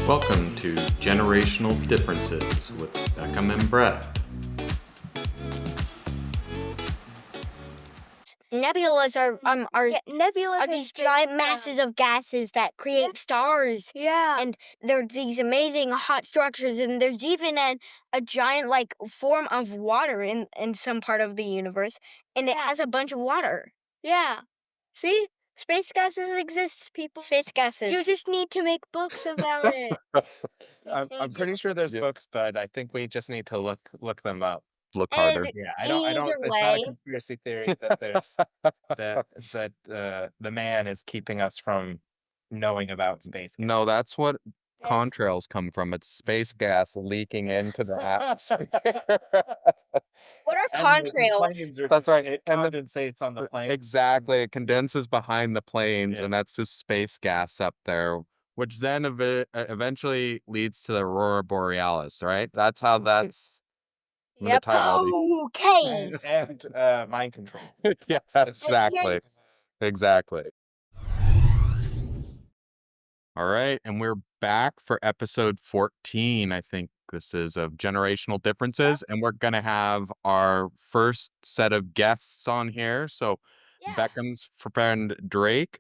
Welcome to Generational Differences with Beckham and Brett. Nebulas are Nebulas these giant masses of gases that create stars. Yeah. And they're these amazing hot structures, and there's even a giant form of water in some part of the universe, and it has a bunch of water. Yeah. See? Space gases exist, people. Space gases. You just need to make books about it. I'm pretty sure there's books, but I think we just need to look them up. Look harder. Yeah, Either it's not a way. conspiracy theory that there's that the man is keeping us from knowing about space. No, that's what contrails come from. It's space gas leaking into the atmosphere. What are And the contrails? planes That's right. It And condensates on the plane. Exactly. It condenses behind the planes, Yeah. and that's just space gas up there, which then eventually leads to the aurora borealis, right? That's how that's... I'm gonna Yep. tie all these... Okay. And mind control. Yes, exactly. Exactly. All right, and we're back for episode 14, I think this is, of Generational Differences, and we're gonna have our first set of guests on here. So Yeah. Beckham's friend Drake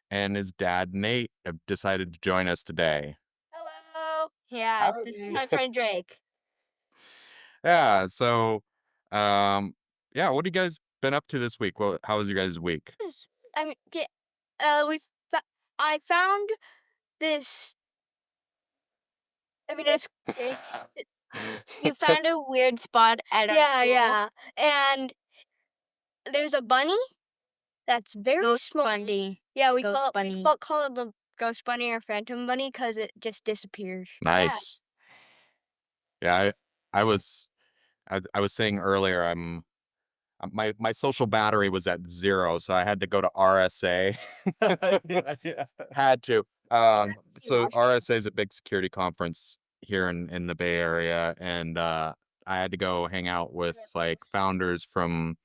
and his dad Nate have decided to join us today. Hello. Yeah, this is my friend Drake. Yeah, so yeah, what have you guys been up to this week? Well, how was your guys' week? I mean, yeah, I found this. I mean, it's You found a weird spot at our school. yeah, and there's a bunny that's very Ghost small. bunny. Yeah, we Ghost call bunny. it the ghost bunny or phantom bunny because it just disappears. Nice. Yeah, I was saying earlier, my social battery was at 0, so I had to go to RSA. Yeah. Had to. So RSA is a big security conference here in the Bay Area, and I had to go hang out with founders from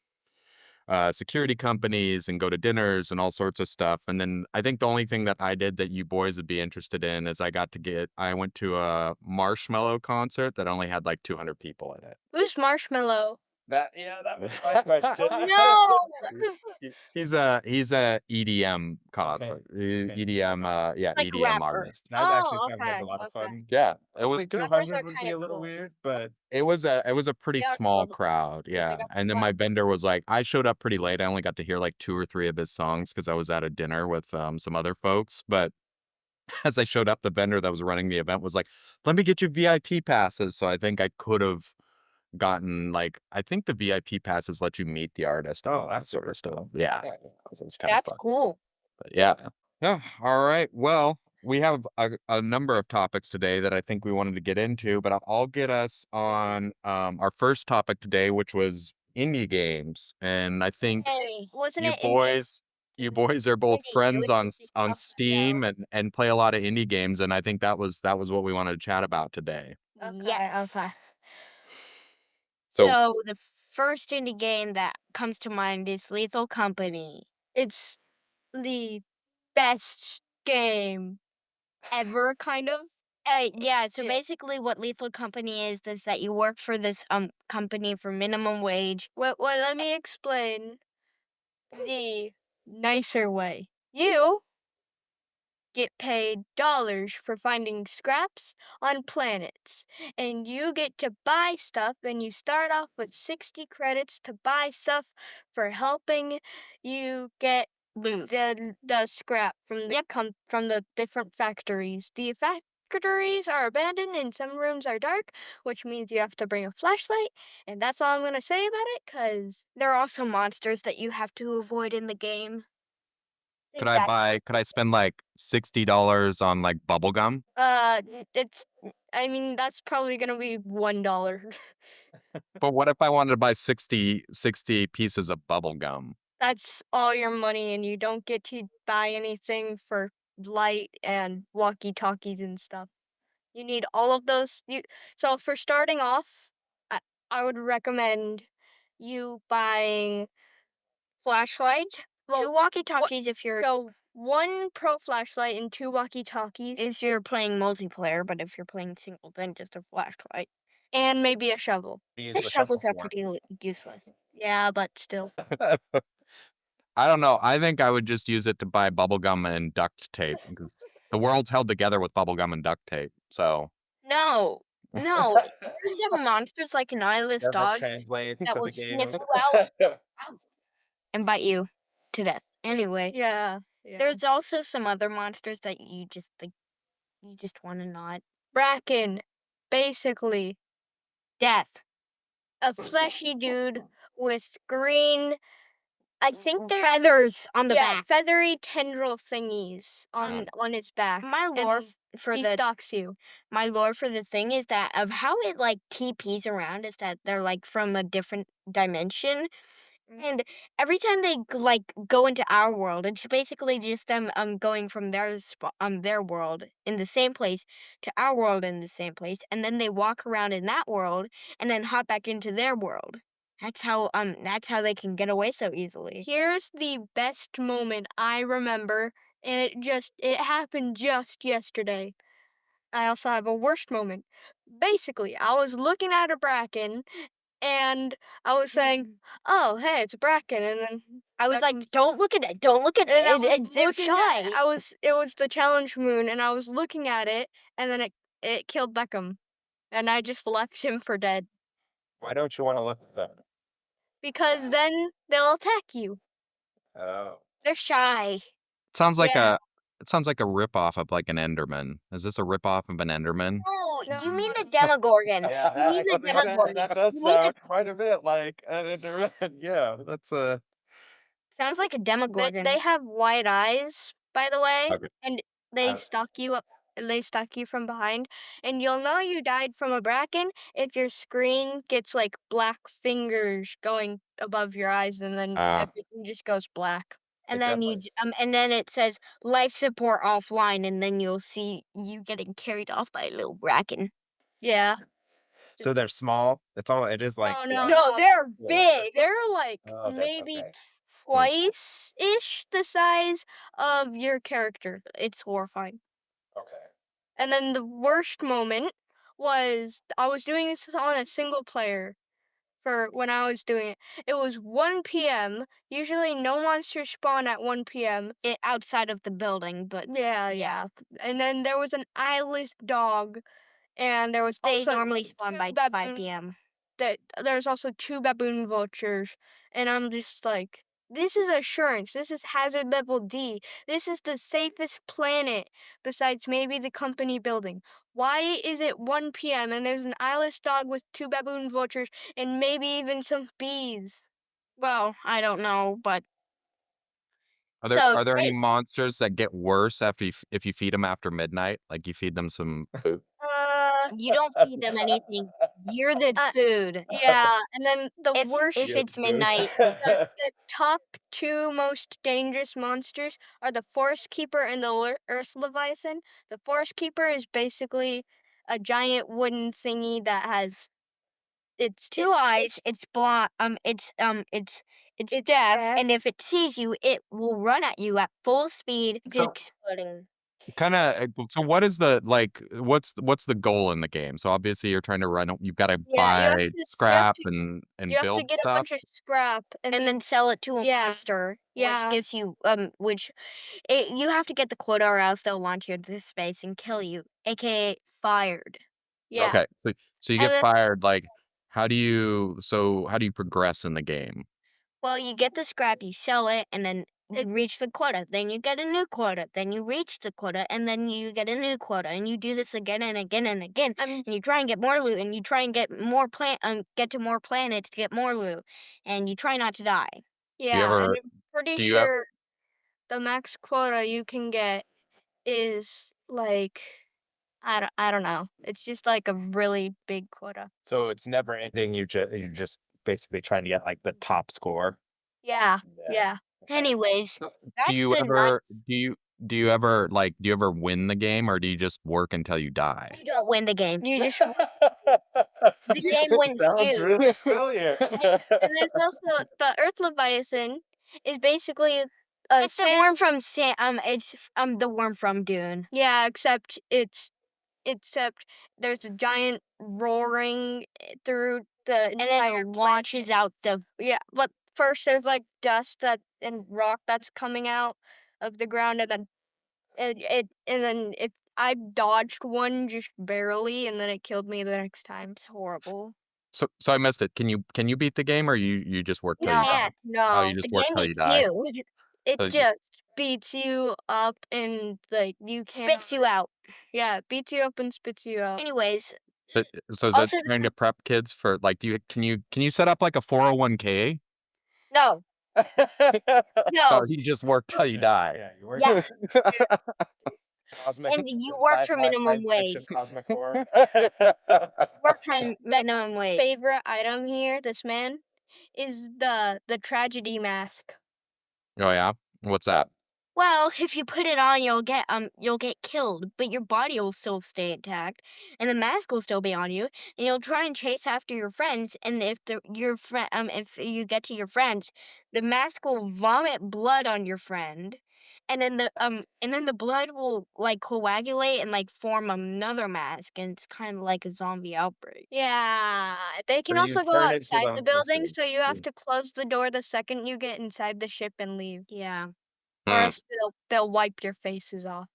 security companies and go to dinners and all sorts of stuff. And then I think the only thing that I did that you boys would be interested in is I went to a Marshmello concert that only had 200 people in it. Who's Marshmallow? That was my question. Oh, no! He's a EDM concert. Okay. EDM, Like EDM rapper. artist. That actually sounds like okay, a lot of fun. Yeah, it was. Only Rappers 200 are would be kinda a little cool. weird, but It was a pretty Yeah, small cool. crowd, yeah. And then my vendor was like, I showed up pretty late. I only got to hear 2 or 3 of his songs because I was at a dinner with some other folks. But as I showed up, the vendor that was running the event was like, "Let me get you VIP passes." So I think I could have gotten I think the VIP passes let you meet the artist. Oh, that that's sort of stuff. Yeah, so it's kind of That's fun. cool. But yeah. All right. Well, we have a number of topics today that I think we wanted to get into, but I'll get us on our first topic today, which was indie games. And I think Hey, wasn't you it boys are both indie friends games on Steam and play a lot of indie games, and I think that was what we wanted to chat about today. Yes. Okay. So the first indie game that comes to mind is Lethal Company. It's the best game ever, kind of. Yeah, so Yeah. basically what Lethal Company is that you work for this company for minimum wage. Well, let me explain the nicer way. You get paid dollars for finding scraps on planets, and you get to buy stuff, and you start off with 60 credits to buy stuff for helping you get Loot. the scrap from from the different factories. The factories are abandoned and some rooms are dark, which means you have to bring a flashlight, and that's all I'm gonna say about it, cause There are also monsters that you have to avoid in the game. Could I spend $60 on bubble gum? it's I mean that's probably gonna be $1. But what if I wanted to buy 60 pieces of bubble gum? That's all your money, and you don't get to buy anything for light and walkie-talkies and stuff. You need all of those. So for starting off, I would recommend you buying Flashlight? 2 walkie-talkies if you're So 1 pro flashlight and 2 walkie-talkies. if you're playing multiplayer, but if you're playing single, then just a flashlight. And maybe a shovel. Use The the shovels are for? pretty useless. Yeah, but still. I don't know. I think I would just use it to buy bubble gum and duct tape because the world's held together with bubble gum and duct tape. So No. No. There's some monsters like an eyeless Doesn't dog translate that to will the game. sniff you out and bite you to death. Anyway, Yeah. there's also some other monsters that you just want to not. Bracken, basically Death. a fleshy dude with green. I think they're Feathers on the back. feathery tendril thingies on his back. My lore and for he the stalks you. my lore for the thing is that of how it like TPs around is that they're like from a different dimension. And every time they like go into our world, it's basically just them going from their world in the same place to our world in the same place, and then they walk around in that world and then hop back into their world. That's how they can get away so easily. Here's the best moment I remember, and it happened just yesterday. I also have a worst moment. Basically, I was looking at a bracken, and I was saying, "Oh, hey, it's a bracken," and then I was like, "Don't look at it! Don't look at and I it! was They're looking shy." it was the challenge moon, and I was looking at it, and then it killed Beckham, and I just left him for dead Why don't you want to look at them? because then they'll attack you. Oh. They're shy. it sounds like Yeah. it sounds like a ripoff of like an Enderman. Is this a ripoff of an Enderman? Oh, No. you mean the Demogorgon? You mean the Demogorgon? that does You mean sound quite a bit like an Enderman. Yeah, that's a. Sounds like a Demogorgon. They have white eyes, by the way, Okay. and they Uh, stalk you up. They stalk you from behind, and you'll know you died from a bracken if your screen gets like black fingers going above your eyes, and then Ah. everything just goes black. And It then definitely- and then it says life support offline, and then you'll see you getting carried off by a little bracken. Yeah. So they're small. It is like. Oh no, No, they're Yeah. big. they're like Oh, okay, maybe okay. twice-ish the size of your character. It's horrifying. Okay. And then the worst moment was I was doing this on a single player for when I was doing it. It was 1 p.m. Usually no monsters spawn at 1 p.m. Outside of the building, but Yeah. And then there was an eyeless dog, and there was they also normally spawn by 5 p.m. There's also 2 baboon vultures, and I'm just like, this is assurance. This is hazard level D. This is the safest planet besides maybe the company building. Why is it 1 p.m. and there's an eyeless dog with 2 baboon vultures and maybe even some bees? Well, I don't know, but Are there any monsters that get worse after if you feed them after midnight? Like you feed them some food? you don't feed them anything. You're the food. Yeah, and then the worst. If it's midnight, The top 2 most dangerous monsters are the Forest Keeper and the Earth Leviathan. The Forest Keeper is basically a giant wooden thingy that has its 2 eyes. It's blind. It's deaf, and if it sees you, it will run at you at full speed, So- exploding. Kind of. So what is the like? What's the goal in the game? So obviously you're trying to run. You've got to Yeah, buy scrap and you have to build get a stuff. bunch of scrap And then sell it to a Yeah. monster, Yeah. which gives you you have to get the quota or else they'll launch you into space and kill you, aka fired. Yeah. Okay. So you And get then- fired. Like how do you progress in the game? Well, you get the scrap, you sell it, and then you reach the quota. Then you get a new quota. Then you reach the quota, and then you get a new quota. And you do this again and again and again. And you try and get more loot, and you try and get more get to more planets to get more loot, and you try not to die. Yeah, ever- and I'm pretty do you sure the max quota you can get is like I don't know. It's just like a really big quota. So it's never ending. You're just basically trying to get like the top score. Yeah. Yeah. Anyways, that's Do you the ever do you ever win the game or do you just work until you die? You don't win the game. You just The game wins Sounds you. really familiar. and there's also the Earth Leviathan is basically It's the worm from the worm from Dune. Yeah, except there's a giant roaring through the And entire then it launches out the but first there's like dust and rock that's coming out of the ground, and then if I dodged one just barely, and then it killed me the next time. It's horrible. So I missed it. Can you beat the game or you just work till you No. die? Oh, you No, The just work game till you beats die. you. it So just beats you up and like you can't. Spits you out. Yeah, it beats you up and spits you out. Anyways, so is it Also, trying to prep kids for like can you set up like a 401k? no. So No. you just work till you die. Yeah, you work. Yeah. Cosmic, And you work for minimum fiction, wage. cosmic horror. Work for minimum His wage. favorite item here, this man, is the tragedy mask. Oh yeah? What's that? Well, if you put it on, you'll get killed, but your body will still stay intact, and the mask will still be on you, and you'll try and chase after your friends. And if you get to your friends, the mask will vomit blood on your friend, and then the blood will like coagulate and like form another mask, and it's kind of like a zombie outbreak. Yeah, they can So you also go turn into outside the building, so you have stage. to close the door the second you get inside the ship and leave, Yeah. or Mm, else they'll wipe your faces off.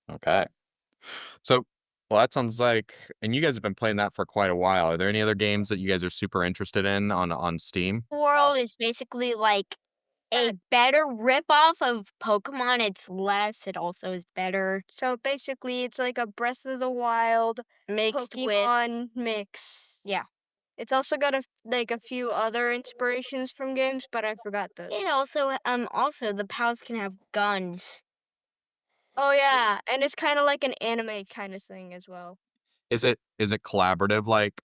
okay. So, well, that sounds like, and you guys have been playing that for quite a while. Are there any other games that you guys are super interested in on Steam? World is basically like a better ripoff of Pokemon. It's less. It also is better. So basically, it's like a Breath of the Wild Mixed with Pokemon mix. yeah. It's also got a few other inspirations from games, but I forgot those. It also the pals can have guns. Oh yeah, and it's kind of like an anime kind of thing as well. Is it collaborative like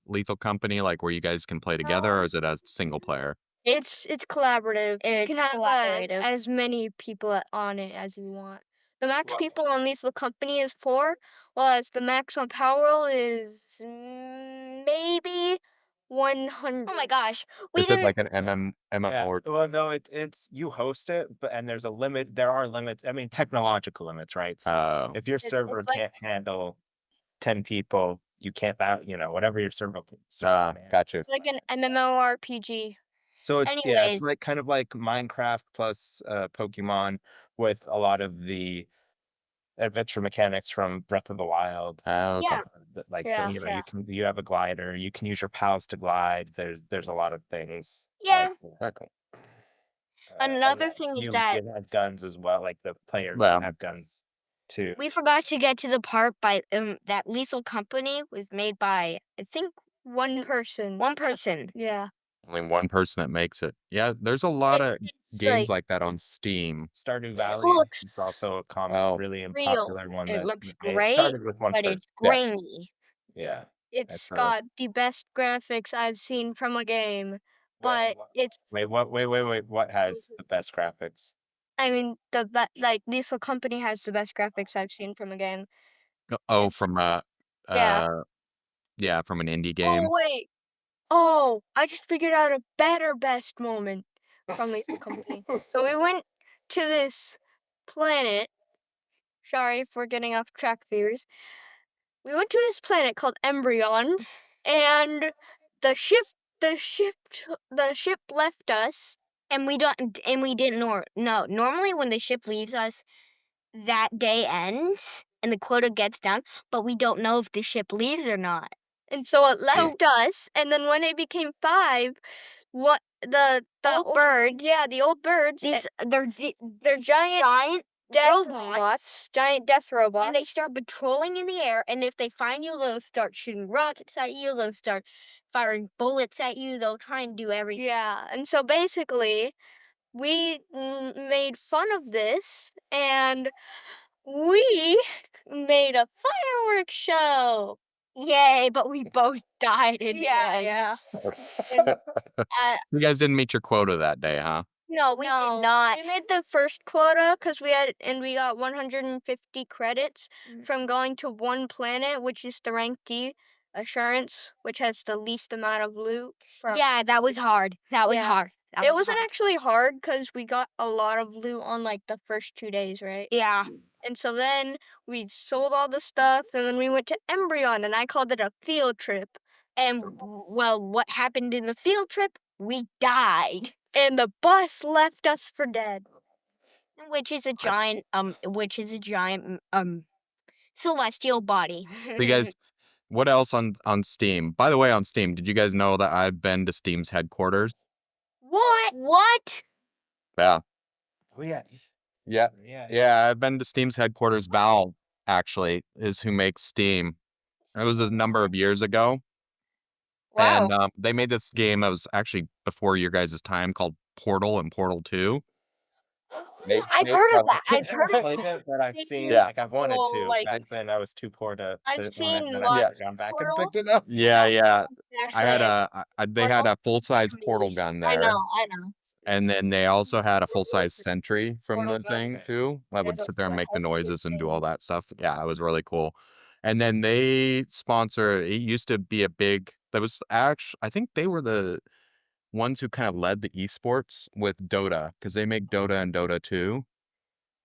Lethal Company, like where you guys can play together, or is it a single player? It's collaborative. You It's can have collaborative. as many people on it as you want. The max Wow. people on Lethal Company is 4, whereas the max on Powerwheel is maybe 100. Oh my gosh. We Is it didn't like an MMO Yeah. or Well, no, it's you host it, and there's a limit. There are limits. I mean, technological limits, right? So if your server it's like- can't handle 10 people, you can't. Whatever your server can. got you. It's like an MMORPG. So it's Anyways. like kind of like Minecraft plus Pokemon with a lot of the adventure mechanics from Breath of the Wild. Okay. Yeah. Like Yeah, so, you have a glider. You can use your pals to glide. There's a lot of things. Yeah. Like, Okay. Another thing is that you have guns as well. Like the players Well. have guns too. we forgot to get to the part by that Lethal Company was made by I think One person. one person. Yeah. Only one person that makes it. Yeah, there's a lot of It's games like that on Steam. Stardew Valley looks is also a Wow. really real. popular one. It that looks it great, started with one but person. it's grainy. Yeah. It's That's got the best graphics I've seen from a game, but it's Wait, what has the best graphics? I mean like Lethal Company has the best graphics I've seen from a game. Oh, It's from yeah. yeah, from an indie Oh game. wait. Oh, I just figured out a better best moment from Lethal Company. So we went to this planet. Sorry if we're getting off track, viewers. We went to this planet called Embryon, and the ship the ship the ship left us. And we didn't no. Normally when the ship leaves us, that day ends and the quota gets down, but we don't know if the ship leaves or not. And so it left us, and then when it became 5, what the Old birds. Yeah, the old birds. They're giant death robots. giant death robots. And they start patrolling in the air, and if they find you, they'll start shooting rockets at you, they'll start firing bullets at you, they'll try and do everything. Yeah, and so basically, we made fun of this, and we made a fireworks show. Yay, but we both died in the end. Yeah. And, You guys didn't meet your quota that day, huh? No, we did not. We made the first quota because we got 150 credits from going to one planet, which is the rank D assurance, which has the least amount of loot. Yeah, that was hard. That was Yeah. hard. That It was wasn't hard. actually hard because we got a lot of loot on like the first 2 days, right? Yeah. And so then we sold all the stuff, and then we went to Embryon, and I called it a field trip. And well, what happened in the field trip? We died. And the bus left us for dead. Which is a giant celestial body. So you guys, what else on Steam? By the way, on Steam, did you guys know that I've been to Steam's headquarters? What? What? Yeah. Oh yeah. Yeah. Yeah. Yeah, I've been to Steam's headquarters. Valve actually is who makes Steam. It was a number of years ago, Wow. and they made this game that was actually before your guys' time called Portal and Portal 2. I've heard of that. I've heard of Played that. it, but I've seen Yeah. like I've wanted Well, to. like, Back then I was too poor to I've want it, seen and then I lots never gone back and Portal. picked it up. Yeah, yeah. I had Actually, they had a full-size pretty portal easy. gun I there, know. and then they also had a full-size sentry from Portal the gun. thing too. I would There's sit there and also a make the health noises and do all thing. that stuff. Yeah, it was really cool. And then they sponsor. It used to be a big. That was actually. I think they were the ones who kind of led the esports with Dota because they make Dota and Dota 2.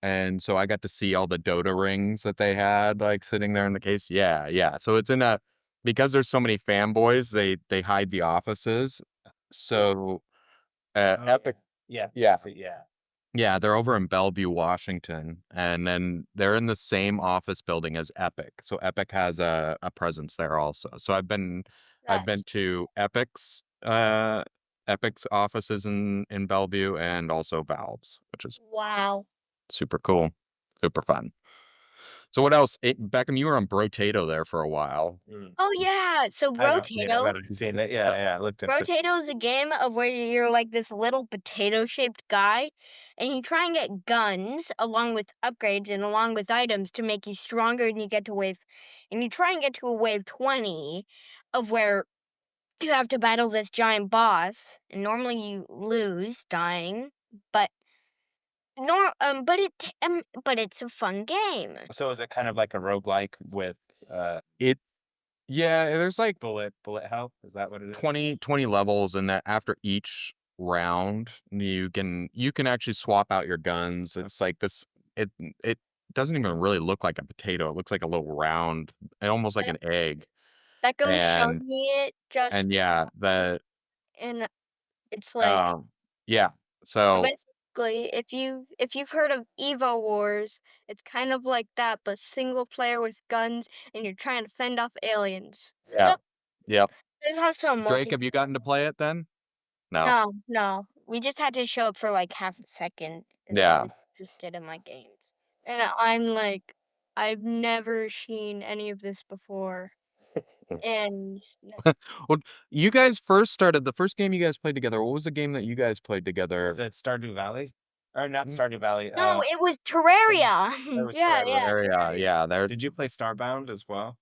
And so I got to see all the Dota rings that they had like sitting there in the case. Yeah, yeah. So it's in a because there's so many fanboys, they hide the offices. So Oh, Epic, Yeah. yeah, Yeah. yeah, they're over in Bellevue, Washington, and then they're in the same office building as Epic. So Epic has a presence there also. So I've been That's to Epic's offices in Bellevue and also Valve's, which is wow. super cool, super fun. So what else? Beckham, you were on Brotato there for a while. Oh yeah. So I know. Yeah, Rotato. but I've seen it. Yeah, I looked at it. Rotato is a game of where you're like this little potato-shaped guy, and you try and get guns along with upgrades and along with items to make you stronger, and you try and get to a wave 20 of where you have to battle this giant boss, and normally you lose, dying, but but it's a fun game. So is it kind of like a roguelike with It Yeah, there's like bullet hell? Is that what it is? 20 levels, and that after each round you can actually swap out your guns. It's like this. It doesn't even really look like a potato. It looks like a little round, and almost like an egg. Beckham showed And me it just, yeah, and it's like yeah. so So basically, if you've heard of Evo Wars, it's kind of like that, but single player with guns, and you're trying to fend off aliens. yeah, Yep. yep. There's also a Drake, multi. have you gotten to play it then? No. No, We just had to show up for like half a second, and then I Yeah. was interested in my games. and I'm like, I've never seen any of this before, and Well, you guys first started the first game you guys played together. What was the game that you guys played together? Is it Stardew Valley? Or not Mm. Stardew Valley. No, it was It Terraria. was yeah, Terraria. Terraria. Yeah, there. Did you play Starbound as well?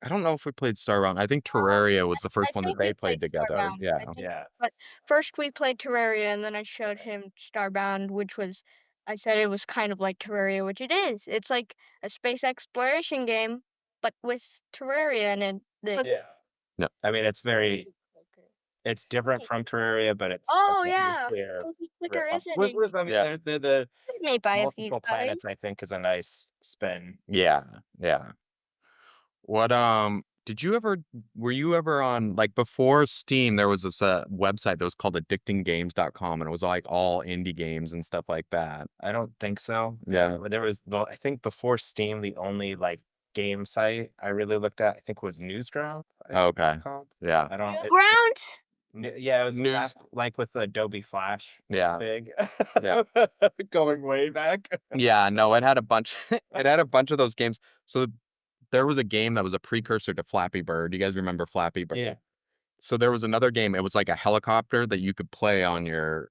I don't know if we played Starbound. I think Terraria was the I first one that think we they played played together. Starbound. Yeah. I think, Yeah. but first we played Terraria, and then I showed him Starbound, which was, I said it was kind of like Terraria, which it is. It's like a space exploration game, but with Terraria in it. Yeah. Yeah. I mean, it's different from Terraria, but it's Oh definitely a yeah, clear Cookie Clicker, rip-off. isn't it? I mean, Yeah. they're the Made by a few multiple guys. planets, I think, is a nice spin. Yeah. Yeah. What did you ever were you ever on like before Steam there was this website that was called addictinggames.com, and it was like all indie games and stuff like that. I don't think so. Yeah. There was, I think before Steam, the only like game site I really looked at, I think was Newsdrop. Okay. Yeah. I don't. Grounds. Yeah, it was News. back, like with Adobe Flash. Yeah. Big. Yeah. Going way back. Yeah, no, it had a bunch it had a bunch of those games. So there was a game that was a precursor to Flappy Bird. You guys remember Flappy Bird? Yeah. So there was another game. It was like a helicopter that you'd play on your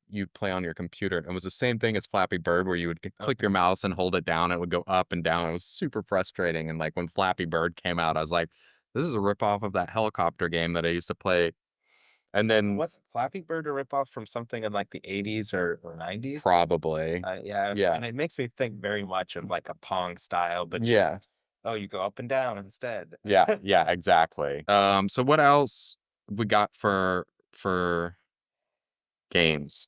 computer. It was the same thing as Flappy Bird, where you would click your mouse and hold it down. It would go up and down. It was super frustrating. And like when Flappy Bird came out, I was like, this is a ripoff of that helicopter game that I used to play. And then Was Flappy Bird a ripoff from something in like the 80s or 90s? probably, Yeah. yeah, And it makes me think very much of like a Pong style, but yeah, just, oh, you go up and down instead. yeah, yeah, exactly. So what else we got for games?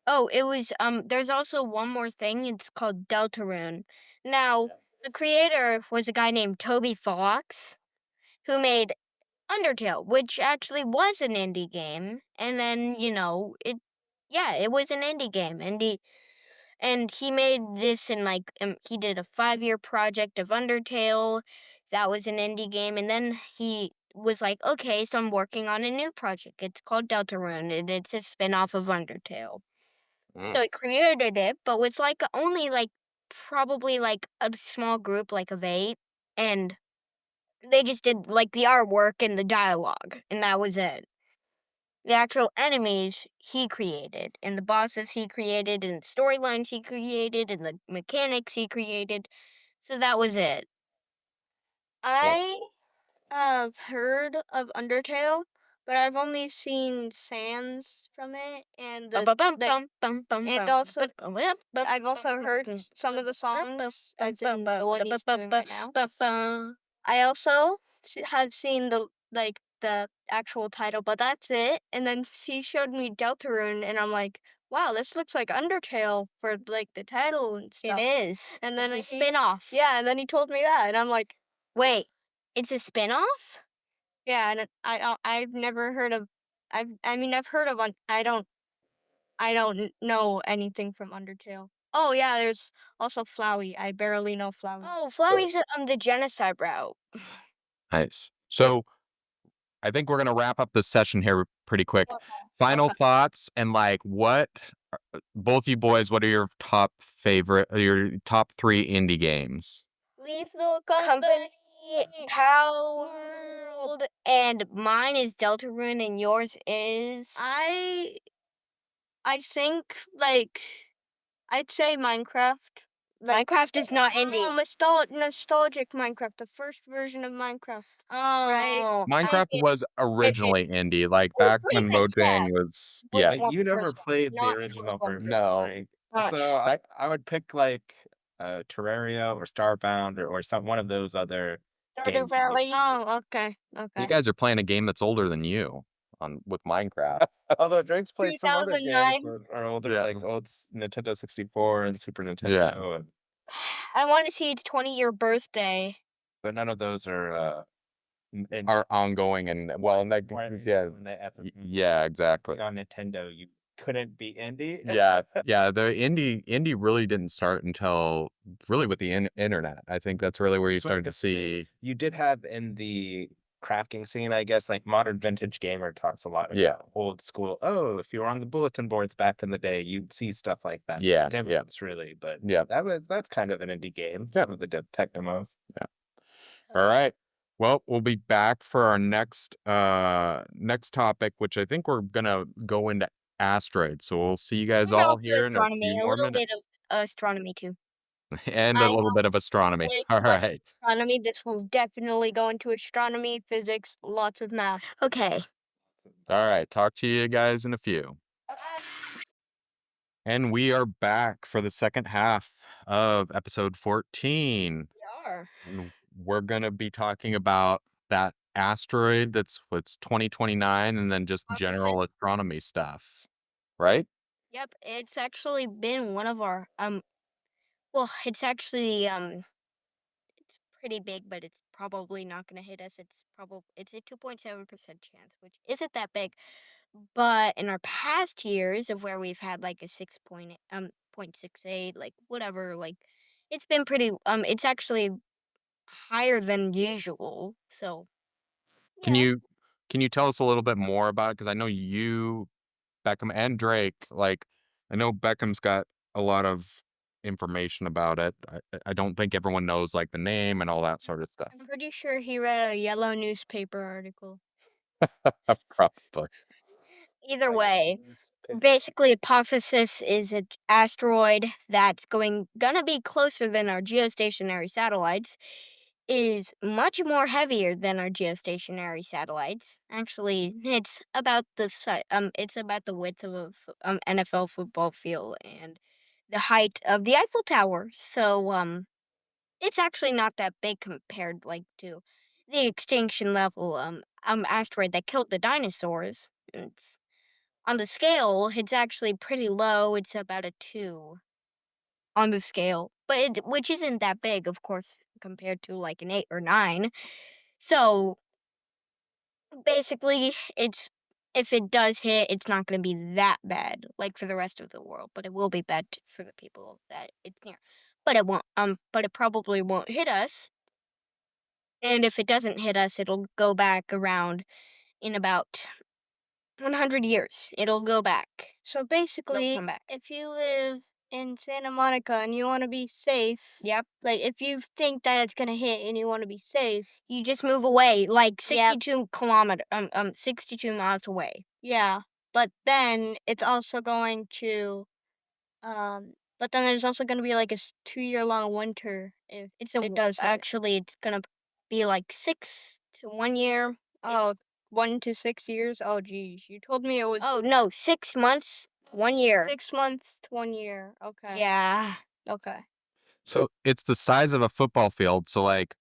Oh, it was there's also one more thing, it's called Deltarune. Now, the creator was a guy named Toby Fox who made Undertale, which actually was an indie game. And then, it was an indie game. And he made this in like he did a 5-year project of Undertale. That was an indie game, and then he was like, okay, so I'm working on a new project. It's called Deltarune, and it's a spin-off of Undertale. Mm. So he created it, but with like only like probably like a small group like of 8, and they just did like the artwork and the dialogue, and that was it. The actual enemies he created, and the bosses he created, and the storylines he created, and the mechanics he created. So that was it. I have heard of Undertale, but I've only seen sands from it, and and also I've also heard some of the songs, as in the one he's doing right now. I also have seen the actual title, but that's it. And then he showed me Deltarune, and I'm like, wow, this looks like Undertale for like the title and It stuff. is. And then It's a spin-off. Yeah, and then he told me that, and I'm like, Wait, it's a spin-off? yeah, and I've never heard of. I've heard of. I don't know anything from Undertale. Oh yeah, there's also Flowey. I barely know Flowey. Oh, Flowey's the genocide route. Nice. So I think we're gonna wrap up this session here pretty quick. Final thoughts and like what both you boys, what are your your top 3 indie games? Lethal Company, Power World, and mine is Deltarune, and yours is. I think like I'd say Minecraft. Minecraft is not indie. Nostalgic Minecraft, the first version of Minecraft. Oh, Minecraft was originally indie, like back when Mojang was Like, you never played the original version, No. right? Gosh. So I would pick like Terraria or Starbound or one of those other games. Oh, okay. You guys are playing a game that's older than you with Minecraft. Although Drake's played some other games 2009. that are older, Yeah. like old Nintendo 64 and Super Nintendo, Yeah. I want to see its 20-year birthday. but none of those are Are ongoing and well, and like yeah, exactly. on Nintendo. You couldn't be indie. Yeah, yeah. The indie really didn't start until really with the internet. I think that's really where you started to see. You did have in the crafting scene, I guess, like Modern Vintage Gamer talks a lot about Yeah. old school. Oh, if you were on the bulletin boards back in the day, you'd see stuff like that. Yeah, Demos, really, but Yeah. that's kind of an indie game. Yeah. Some of the tech demos. All right. Well, we'll be back for our next topic, which I think we're gonna go into asteroids. So we'll see you guys And all also here in a astronomy, few a more little bit minutes, of astronomy too. and a I little bit of astronomy. Wait, All but- right. Astronomy. This will definitely go into astronomy, physics, lots of math. Okay. All right. Talk to you guys in a few. And we are back for the second half of episode 14. We are. And we're gonna be talking about that asteroid what's 2029 and then just general astronomy stuff. Right? Yep, it's actually been one of our well, it's actually it's pretty big, but it's probably not going to hit us. It's a 2.7% chance, which isn't that big. But in our past years of where we've had like a 0.68, like whatever, like it's been pretty it's actually higher than usual. So, Can yeah. you tell us a little bit more about it? Because I know you, Beckham, and Drake, like I know Beckham's got a lot of information about it. I don't think everyone knows like the name and all that sort of stuff. I'm pretty sure he read a yellow newspaper article. Probably. Either way, basically Apophis is an asteroid that's gonna be closer than our geostationary satellites. Is much more heavier than our geostationary satellites. Actually, it's about the width of a NFL football field and the height of the Eiffel Tower. So it's actually not that big compared like to the extinction level asteroid that killed the dinosaurs. It's on the scale, it's actually pretty low. It's about a 2 on the scale, but which isn't that big, of course, compared to like an 8 or 9. So basically, it's if it does hit, it's not going to be that bad, like for the rest of the world, but it will be bad for the people that it's near. But it won't. But it probably won't hit us. And if it doesn't hit us, it'll go back around in about 100 years. It'll go back. So It'll basically, come back. if you live in Santa Monica and you want to be safe, Yep. like if you think that it's gonna hit and you want to be safe, You just move away, like Yep. 62 miles away. yeah. But then it's also going to, but then there's also gonna be like a 2-year long winter if it does hit. Actually, it's gonna be like 6 to 1 year. Oh, 1 to 6 years. Oh, geez, you told me it was Oh no, 6 months, 1 year. 6 months to 1 year. Okay. Yeah. Okay. So it's the size of a football field. So like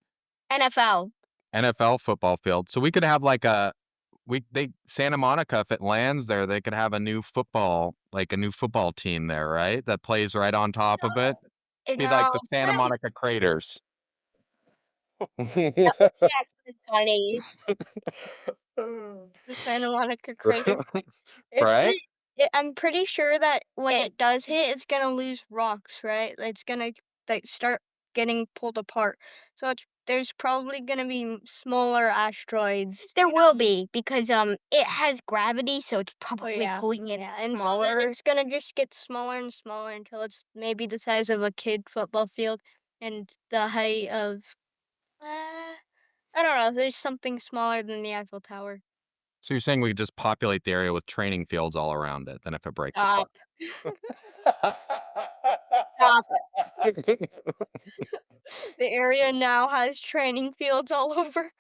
NFL. NFL football field. So we could have like Santa Monica, if it lands there, they could have a new football team there, right? That plays right on top of it. Be like the Santa No, Monica Craters. that's funny. The Santa Monica crater. Right? I'm pretty sure that when It- it does hit, it's gonna lose rocks, right? It's gonna like start getting pulled apart. So there's probably gonna be smaller asteroids. There will be because it has gravity, so it's probably yeah. pulling it And so then smaller. it's gonna just get smaller and smaller until it's maybe the size of a kid football field and the height of I don't know. There's something smaller than the Eiffel Tower. So you're saying we could just populate the area with training fields all around it, then if it breaks Stop. apart. Stop. The area now has training fields all over.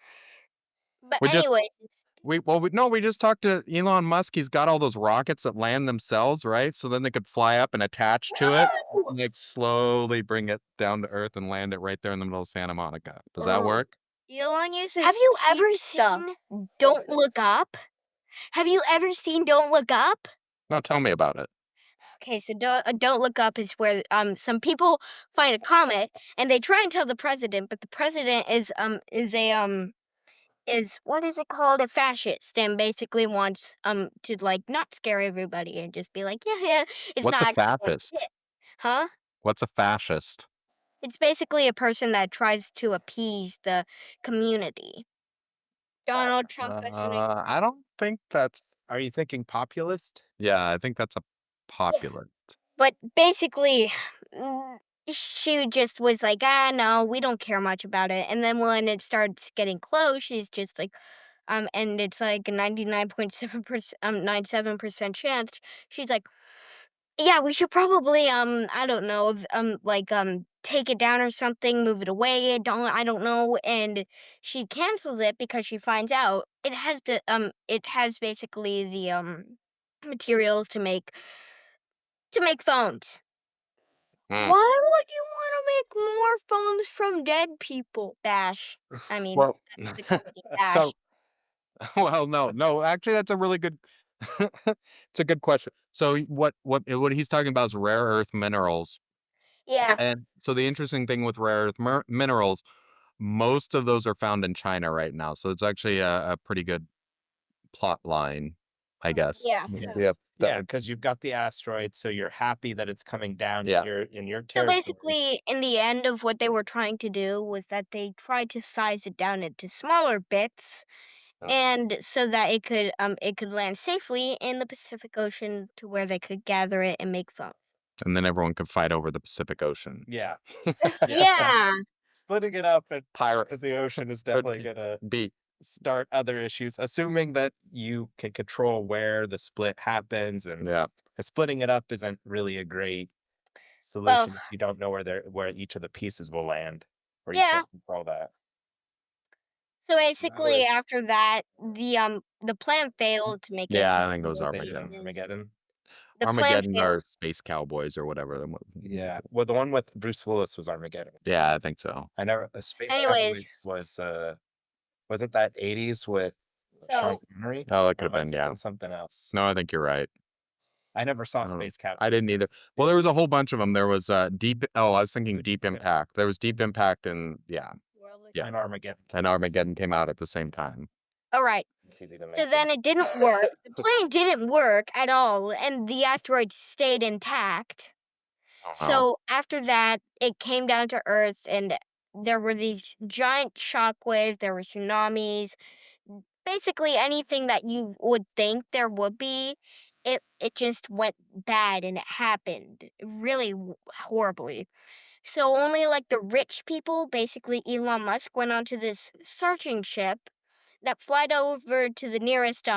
But We just anyways, we just talked to Elon Musk. He's got all those rockets that land themselves, right? So then they could fly up and attach to it, and like slowly bring it down to Earth and land it right there in the middle of Santa Monica. Does that work? Elon uses have you cheap ever stuff. seen Don't Look Up? Have you ever seen Don't Look Up? No, tell me about it. Okay, so Don't Look Up is where some people find a comet and they try and tell the president, but the president is what is it called? A fascist, and basically wants to like not scare everybody and just be like, yeah, it's What's not a actually going to fascist? hit. Huh? What's a fascist? It's basically a person that tries to appease the community. Donald Trump is an I don't think that's. Are you thinking populist? Yeah, I think that's a populist. But basically, mm, she just was like, no, we don't care much about it. And then when it starts getting close, she's just like, and it's like a 99.7%, 97% chance. She's like, yeah, we should probably, I don't know, take it down or something, move it away. I don't know. And she cancels it because she finds out it has basically the, materials to make phones. Mm. Why would you want to make more phones from dead people? Bash. I mean, Well, that's the company Bash. so well, no. Actually, that's a really good. It's a good question. So what he's talking about is rare earth minerals, Yeah. and so the interesting thing with rare earth minerals, most of those are found in China right now. So it's actually a pretty good plot line, I guess. Yeah. Yep. Yeah, because you've got the asteroid, so you're happy that it's coming down Yeah. in your So territory. basically, in the end of what they were trying to do was that they tried to size it down into smaller bits, Oh. and so that it could land safely in the Pacific Ocean to where they could gather it and make phones. And then everyone could fight over the Pacific Ocean. Yeah. Yeah. Splitting it up and Pirate the ocean is definitely gonna be. start other issues, assuming that you can control where the split happens, and Yeah. splitting it up isn't really a great Well, solution if you don't know where each of the pieces will land, or you yeah. can't control that. So basically, was- after that, the plan failed to make it Yeah, to I think it was smaller Armageddon. pieces. Armageddon. The plan Armageddon failed. or Space Cowboys or whatever. Yeah. Well, the one with Bruce Willis was Armageddon. Yeah, I think so. I never. Space Anyways. Cowboys was wasn't that 80s with So Connery? Oh, it could Or have am I been, thinking yeah. something else? No, I think you're right. I never saw I don't know. Space Cabin. I didn't either. Well, there was a whole bunch of them. There was Deep. Oh, I was thinking Deep Impact. There was Deep Impact and yeah, yeah. And Armageddon. And Armageddon came out at the same time. All right. It's easy to So mention. then it didn't work. The plane didn't work at all, and the asteroid stayed intact. Oh, wow. So after that, it came down to Earth, and there were these giant shockwaves. There were tsunamis. Basically, anything that you would think there would be, it just went bad, and it happened really horribly. So only like the rich people, basically Elon Musk, went onto this searching ship that flied over to the nearest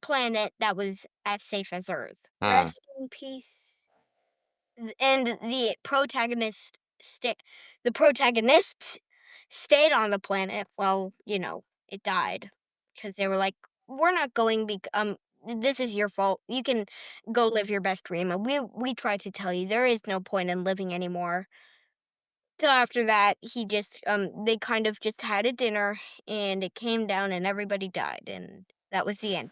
planet that was as safe as Earth. Hmm. rest in peace. And the protagonists stayed on the planet. Well, it died because they were like, "We're not going. This is your fault. You can go live your best dream." And we tried to tell you there is no point in living anymore. So after that, they kind of just had a dinner, and it came down, and everybody died, and that was the end.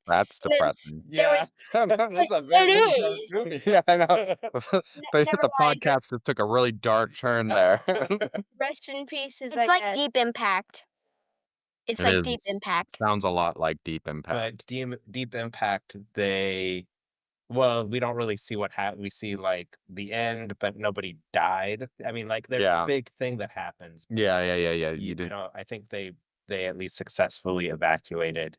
That's And then depressing. there Yeah. was That's a it very is. movie. Yeah, I know. But Never the mind. podcast just took a really dark turn there. Rest in peace is It's like like a Deep Impact. It's It like is. Deep Impact. Sounds a lot like Deep Impact. But Deep Impact, we don't really see what happened. We see like the end, but nobody died. I mean, like there's Yeah. a big thing that happens. Yeah. You You did. know, I think they at least successfully evacuated.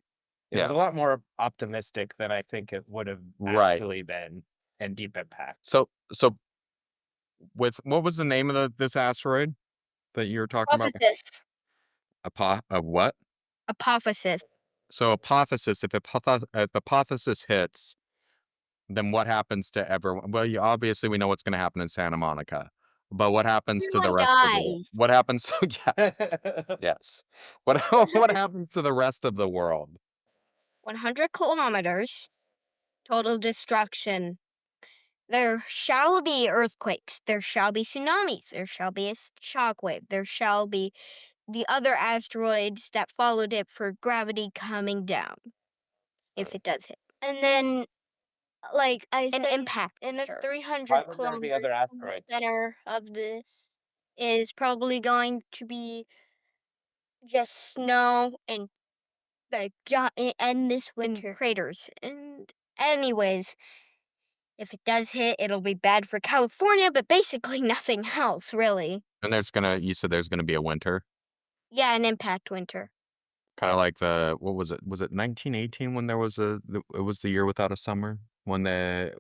It was Yeah. a lot more optimistic than I think it would have Right. actually been in Deep Impact. So with what was the name of this asteroid that you were talking about? Apophysis. What? Apophysis. So Apophis. If Apophis hits, then what happens to everyone? Well, obviously we know what's going to happen in Santa Monica, but what happens to the Everyone rest of the world? dies. What happens? Yeah, yes. What what happens to the rest of the world? 100 kilometers. Total destruction. There shall be earthquakes. There shall be tsunamis. There shall be a shockwave. There shall be the other asteroids that followed it for gravity coming down. If it does hit. and then like I An say impact. in the Sure. 300 Why would there be kilometers other from the asteroids? center of this is probably going to be just snow and like and this In winter. craters. And anyways, if it does hit, it'll be bad for California, but basically nothing else, really. And you said there's gonna be a winter, Yeah, an impact winter. kind of like what was it? Was it 1918 when there was it was the year without a summer when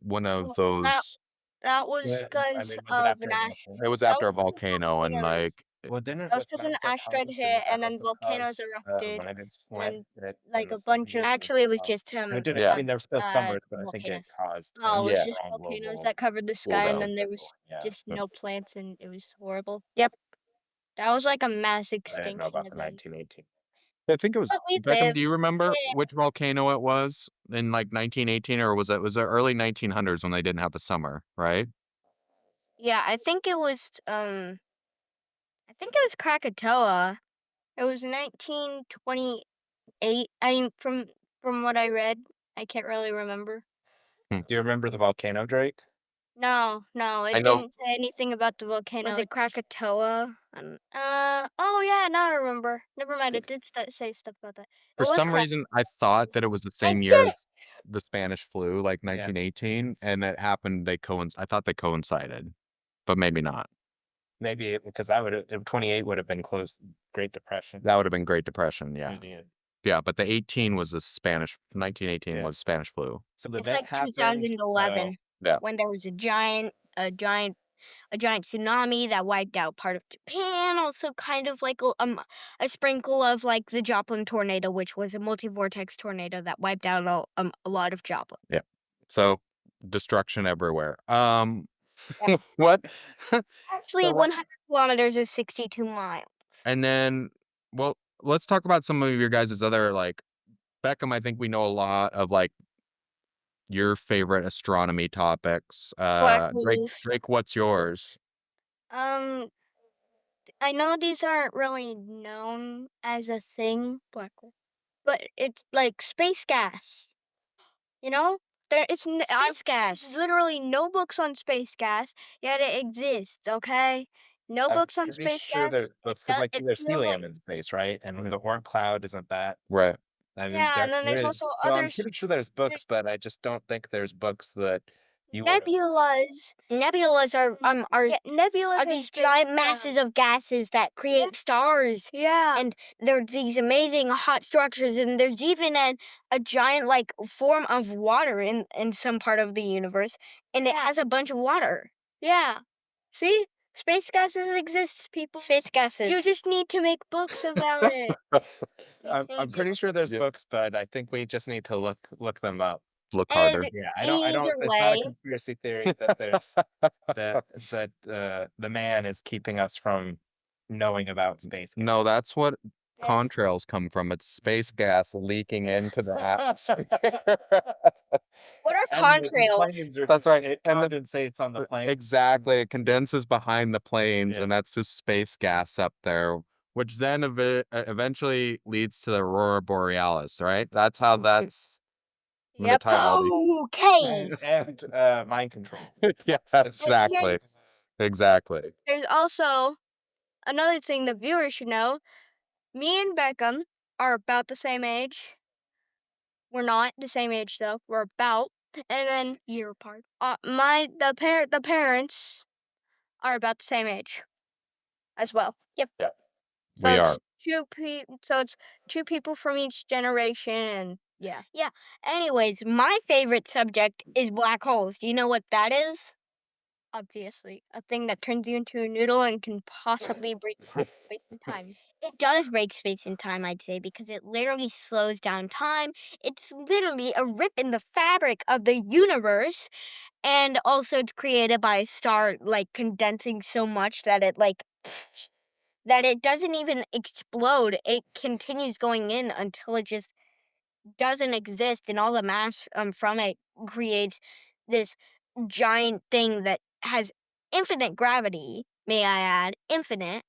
one of Well, that those that was Yeah, I because mean, was it of after an a ash. it was That after was a 'cause of volcano and volcanoes. like well, didn't That was with because an Mount St. asteroid Helens, hit didn't and that then also volcanoes cause erupted when it and went then in like the a bunch of 70s? Actually, it was just No, it didn't. I yeah, mean, there was still summers, but I think it volcanoes. caused no, it was yeah, just strong volcanoes global that covered the cool sky and down. then there was Yeah, just Yeah. no plants and it was horrible. Yep. That was like a mass I didn't know extinction about the event. 1918. I think it was But we Beckham. Do you lived. remember Yeah. which volcano it was in like 1918, or was it early 1900s when they didn't have the summer, right? Yeah, I think it was Krakatoa. It was 1928. I mean, from what I read, I can't really remember. Do you remember the volcano, Drake? No, I it know didn't say anything about the volcano. Was it Krakatoa? Oh yeah, now I remember. Never mind, it did say stuff about that. It for was some cracked. reason I thought that it was the I same did year it! as the Spanish flu, like Yeah. 1918, and it happened. I thought they coincided, but maybe not. Maybe because 28 would have been close Great Depression. That would have been Great Depression, yeah. Yeah. Yeah, but the 18 was the Spanish 1918 Yeah. was Spanish flu. So the It's event like happened. 2011 Yeah. when there was a giant tsunami that wiped out part of Japan. Also, kind of like a sprinkle of like the Joplin tornado, which was a multi-vortex tornado that wiped out a lot of Joplin. Yeah. So destruction everywhere. Yeah. What? Actually, 100 kilometers is 62 miles. And then, well, let's talk about some of your guys' other like Beckham. I think we know a lot of like your favorite astronomy topics. Black Drake, holes. What's yours? Um, I know these aren't really known as a thing. Black hole. but it's like space gas. You know, Space gas. there's literally no books on space gas, yet it exists. Okay, no I'm books on pretty space sure gas. there's books because like It there's feels like helium in space, right? And the Oort cloud isn't that. Right. I mean, yeah, and then there there's is. also So I'm others. pretty sure there's books, There's but I just don't think there's books that you would. nebulas. Nebulas Yeah, nebulas are are these space giant gas. masses of gases that create stars. Yeah. And there are these amazing hot structures, and there's even a giant like form of water in some part of the universe, and it Yeah. has a bunch of water. Yeah. See? Space gases exist, people. Space gases. You just need to make books about it. I'm pretty sure there's Yeah. books, but I think we just need to look them up. Look And harder. Yeah, I don't. either It's not a way, conspiracy theory that there's the man is keeping us from knowing about space. No, that's what Yeah. contrails come from. It's space gas leaking into the atmosphere. what are And the contrails? planes are That's right. It And the condensates on the plane. exactly, it condenses behind the planes, Yeah. and that's just space gas up there, which then eventually leads to the aurora borealis, right? That's how that's. I'm gonna Yep. tie all these. Okay. And mind control. Yes, That's exactly, exactly. There's also another thing the viewers should know. Me and Beckham are about the same age. We're not the same age though. We're about, and then Year apart. the parents are about the same age as well. Yep. Yeah. So We it's are. two people from each generation, and yeah. Yeah. Anyways, my favorite subject is black holes. Do you know what that is? Obviously, a thing that turns you into a noodle and can possibly break space and time. It does break space and time, I'd say, because it literally slows down time. It's literally a rip in the fabric of the universe. And also it's created by a star like condensing so much that it like that it doesn't even explode. It continues going in until it just doesn't exist, and all the mass from it creates this giant thing that has infinite gravity, may I add, infinite.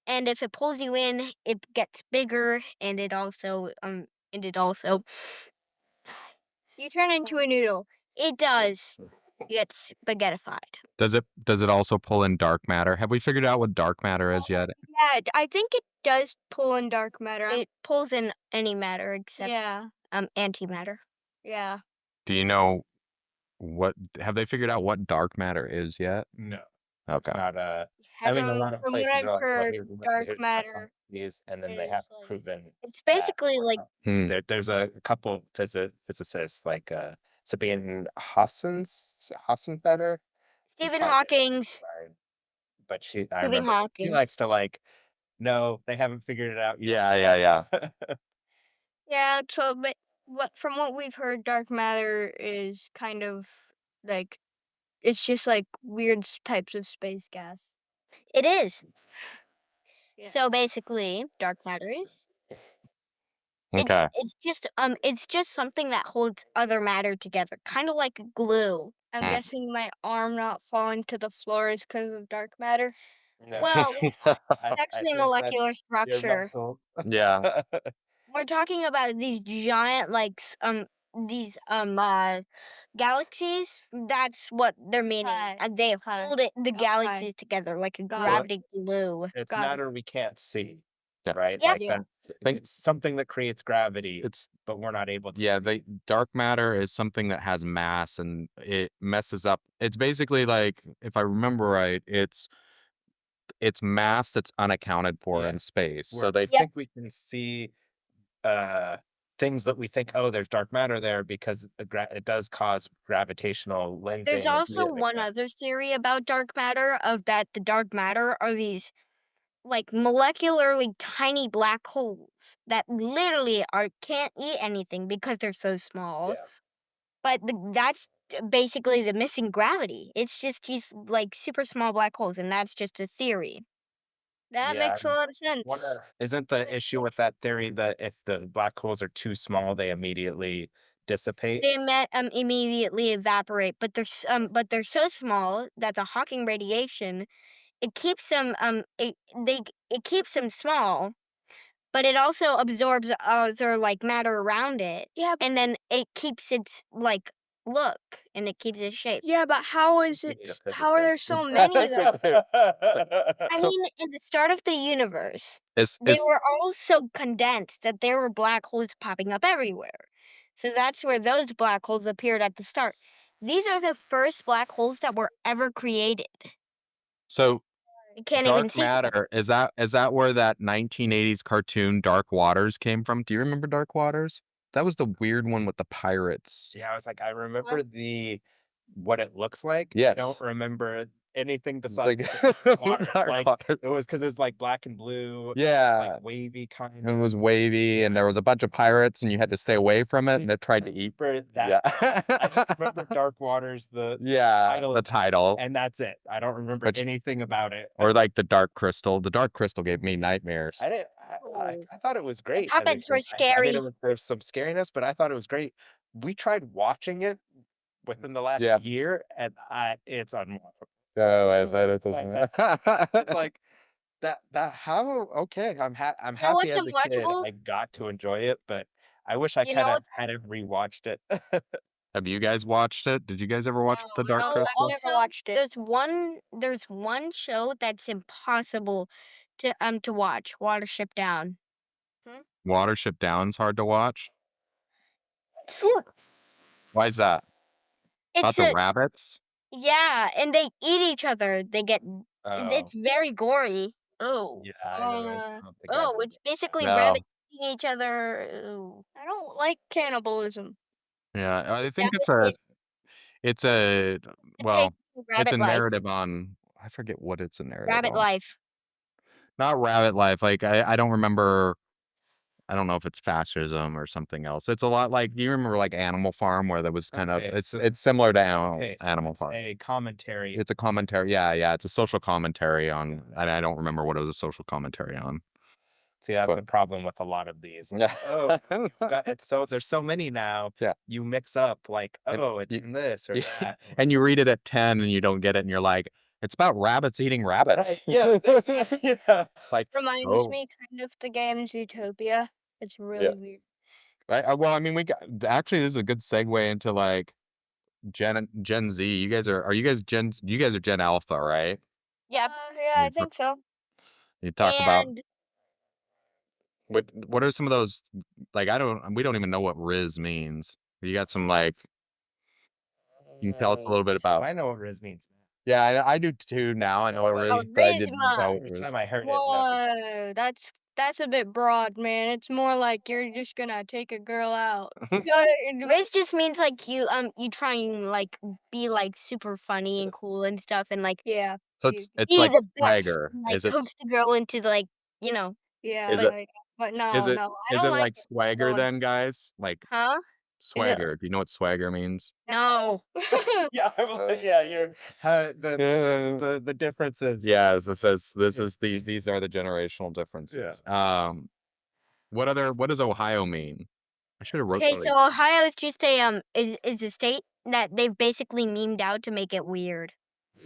And if it pulls you in, it gets bigger, and it also You turn into a noodle. it does get spaghettified. Does it also pull in dark matter? Have we figured out what dark matter is yet? Yeah, I think it does pull in dark matter. It pulls in any matter except Yeah, antimatter. yeah. Do you know what have they figured out what dark matter is yet? No. Okay. It's not I mean, a lot of From what places I've are like, heard, dark here's matter these, and then they is have like proven It's that. basically like Hmm. There's a couple physicists like Sabine Hassenbetter. Stephen Hawking's. But I Stephen remember she Hawking. likes to like, no, they haven't figured it out yet. Yeah. yeah. So, but from what we've heard, dark matter is kind of like it's just like weird types of space gas. It is. Yeah. So basically, dark matter is Okay. it's just something that holds other matter together, kind of like glue. I'm Mm. guessing my arm not falling to the floor is because of dark matter. No. Well, it's I actually think molecular your structure. mental. Yeah. We're talking about these giant these galaxies. That's what they're meaning. Okay. And they Okay. hold the Okay. galaxies together like a Got it. gravity glue. It's Got it. matter we can't see, Yeah. right? Yeah. Like Yeah. Think- it's something that creates gravity, It's but we're not able to. yeah, dark matter is something that has mass and it messes up. It's basically like, if I remember right, it's mass that's unaccounted for Yeah. in space. Where So they Yeah. think we can see things that we think, oh, there's dark matter there because it does cause gravitational lensing. There's and also things like one that. other theory about dark matter of that the dark matter are these like molecularly tiny black holes that literally can't eat anything because they're so small. Yeah. But that's basically the missing gravity. It's just these like super small black holes, and that's just a theory. That Yeah, makes a lot of sense. Isn't the issue with that theory that if the black holes are too small, they immediately dissipate? They immediately evaporate, but they're so small that the Hawking radiation it keeps them it keeps them small, but it also absorbs other like matter around it. Yeah, And then it keeps its like look and it keeps its shape. yeah, but how is You it? need a How are there physicist. so many of them? I So mean, in the start of the universe, they is were all so condensed that there were black holes popping up everywhere. So that's where those black holes appeared at the start. These are the first black holes that were ever created. so You can't even dark see them. matter, is that where that 1980s cartoon Dark Waters came from? Do you remember Dark Waters? That was the weird one with the pirates. Yeah, I was like, I remember what it looks like. I don't Yes. remember anything It's like besides the water. Dark Like Waters. it was because it was like black and blue, Yeah. like wavy kind And it of. was wavy, and there was a bunch of pirates, and you had to stay away from it, and it tried to eat. For that, Yeah. I just remember Dark Waters, the Yeah, title, the title. and that's it. I don't remember But anything about it. or like the Dark Crystal. The Dark Crystal gave me nightmares. I didn't. I thought it was great as a Puppets were kid. I mean, scary. there's some scariness, but I thought it was great. We tried watching it within the last Yeah. year, and it's unwatchable. Oh, I said it I doesn't. It's like that. How okay? I'm You know happy what's as a kid. unwatchable? I got to enjoy it, but I wish I You kind know of hadn't rewatched it. Have you guys watched it? Did you guys ever watch The No, Dark no, Crystal? I've never watched it. there's one show that's impossible to watch. Watership Down. Watership Down's hard to watch. Phew. Why is that? About It's the a rabbits? yeah, and they eat each other. They get Oh, it's very gory. Oh. yeah. Uh, I don't think I've Oh, it's basically No. rabbits eating each other. Ooh. I don't like cannibalism. Yeah, I Yeah, think it's a it's well, it's a rabbit life. narrative on I forget what it's a narrative Rabbit on. life. Not rabbit life. Like I don't remember. I don't know if it's fascism or something else. It's a lot like you remember like Animal Farm where there was kind of Okay, it's similar to okay. So Animal it's Farm. a commentary. It's a commentary. Yeah. It's a social commentary on. I don't remember what it was a social commentary on. See, that's But the problem with a lot of these. yeah. Oh, so there's so many now. Yeah. You mix up like, And oh, it's you- in this or that. and you read it at 10 and you don't get it and you're like, it's about rabbits eating rabbits. Right, yeah, yeah. Like, Reminds oh, me kind of the game Zootopia. It's yeah. really weird. Well, I mean, we got actually this is a good segue into like Gen Z. Are you guys you guys are Gen Alpha, right? Yep. Yeah, I think so. You talk about And what are some of those like we don't even know what Riz means. You got some like you can tell us a little bit about I know what Riz means. yeah, I do too now. I know what Riz, but I didn't know what Every Riz. time I heard it, Whoa, that's a bit broad, man. It's more like you're just gonna take a girl out. You gotta- Riz just means like you try and like be like super funny and cool and stuff and like yeah, So you- it's be like the best swagger. and like Is it coax the girl into like you know yeah, is it but no, is it no, I is don't it like like it. swagger Going, then, guys? Like huh? is it? swagger. Do you know what swagger means? No. yeah, yeah, you're the differences. Yeah, these are the generational differences. What does Ohio mean? I should have wrote Okay, something. so Ohio is just is a state that they've basically memed out to make it weird.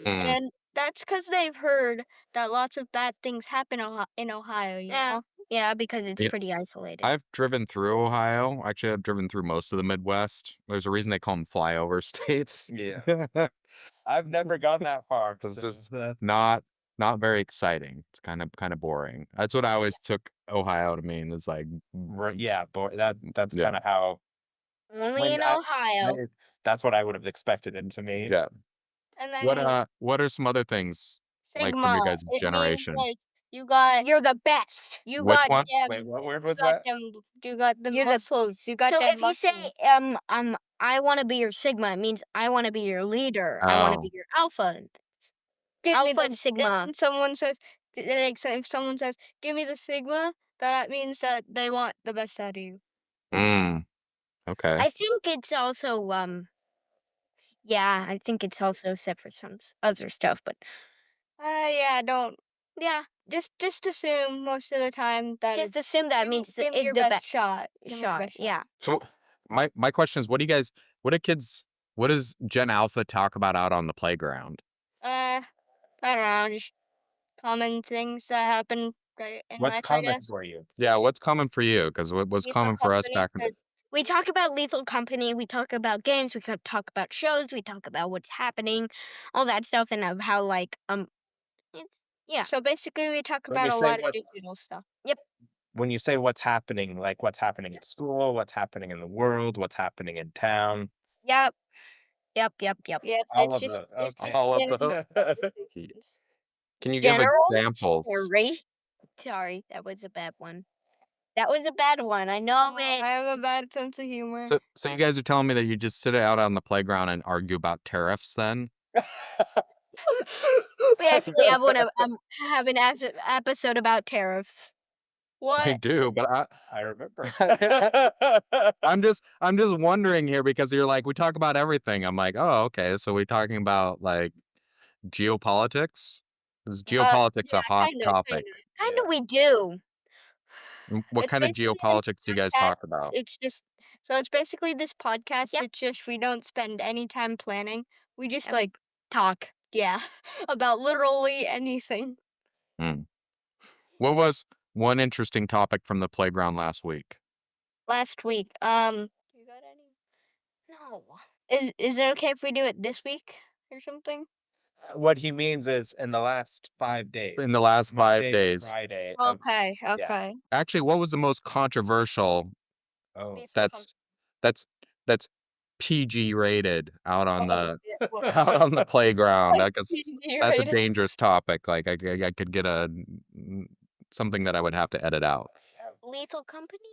Mm. And that's because they've heard that lots of bad things happen in Ohio, you Yeah. know? Yeah, because it's Yeah. pretty isolated. I've driven through Ohio. Actually, I've driven through most of the Midwest. There's a reason they call them flyover states. Yeah. I've never gone that far. It's So just not very exciting. It's kind of boring. That's what I always took Ohio to mean. It's like yeah, boy, that's Yeah. kind of how Only in Ohio. that's what I would have expected it to mean. yeah. And then What are some other things like from Sigma, your guys' it means generation? like you got You're the best. you Which got one? them, Wait, what word you was got that? them, you got the You're the- muscles, you got So them if you say muscles. I want to be your sigma, it means I want to be your leader. I want to Oh. be your alpha. Give me Alpha the and sigma. and someone says like if someone says, "Give me the sigma," that means that they want the best out of you. Mm. Okay. I think it's also yeah, I think it's also set for some other stuff, but Yeah, don't yeah, just assume most of the time that just it's assume that give me means give me it your the best best shot. Give me your shot. best shot. Yeah. So my question is, what does Gen Alpha talk about out on the playground? I don't know, just common things that happen in What's life, I common guess. for you? Yeah, what's common for you? Because what was Lethal common for us Company, back in the 'cause We talk about Lethal Company, we talk about games, we could talk about shows, we talk about what's happening, all that stuff, and of how it's yeah. so basically we talk When about you a say lot of what digital stuff. when you say what's happening, like what's happening at school, what's happening in the world, what's happening in town, Yep. Yep. Yeah, all of those. it's Okay. all of general those. conversations. Can you give General examples? Sorry, that was a bad one. That was a bad one. I know it. I have a bad sense of humor. So you guys are telling me that you just sit out on the playground and argue about tariffs then? We actually have an episode about tariffs. I What? do, but I remember. I'm just wondering here because you're like, we talk about everything. I'm like, oh, okay. So we're talking about like geopolitics? Is geopolitics Yeah, a hot kinda. topic? Kinda we do. What It's kind of basically this geopolitics do you guys podcast. talk about? It's basically this podcast. Yep. It's just we don't spend any time planning. We just Yep. like talk. Yeah, about literally anything. Hmm. What was one interesting topic from the playground last week? Last week. You got any? No. Is it okay if we do it this week or something? What he means is in the last 5 days. In the last 5 Monday to days. Friday. Okay. yeah. Okay. Actually, what was the most controversial Oh. Lethal that's that's that's PG rated out on Oh, the yeah, what- out on the playground? like Because PG that's a rated. dangerous topic. Like I could get something that I would have to edit out. Lethal Company?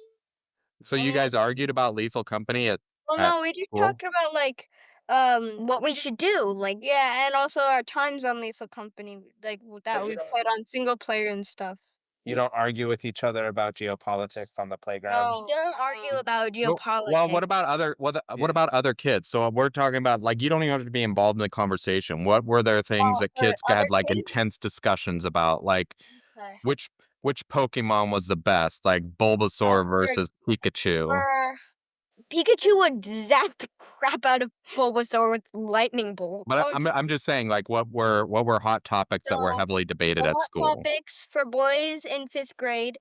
So you guys argued about Lethal Company Well, at no, we just school? talked about like What we should do, like yeah, and also our times on Lethal Company, like that we played on single player and stuff. You don't argue with each other about geopolitics on the playground? No. don't argue about geopolitics. Well, what about what about other kids? So we're talking about like you don't even have to be involved in the conversation. What were there things that For kids other had like kids? intense discussions about, like Okay. which Pokemon was the best, like Oh, Bulbasaur versus Pikachu? for Pikachu would zap the crap out of Bulbasaur with lightning bolt. But oh, I'm just saying, like what were hot topics that were so heavily debated the at hot school? topics for boys in 5th grade,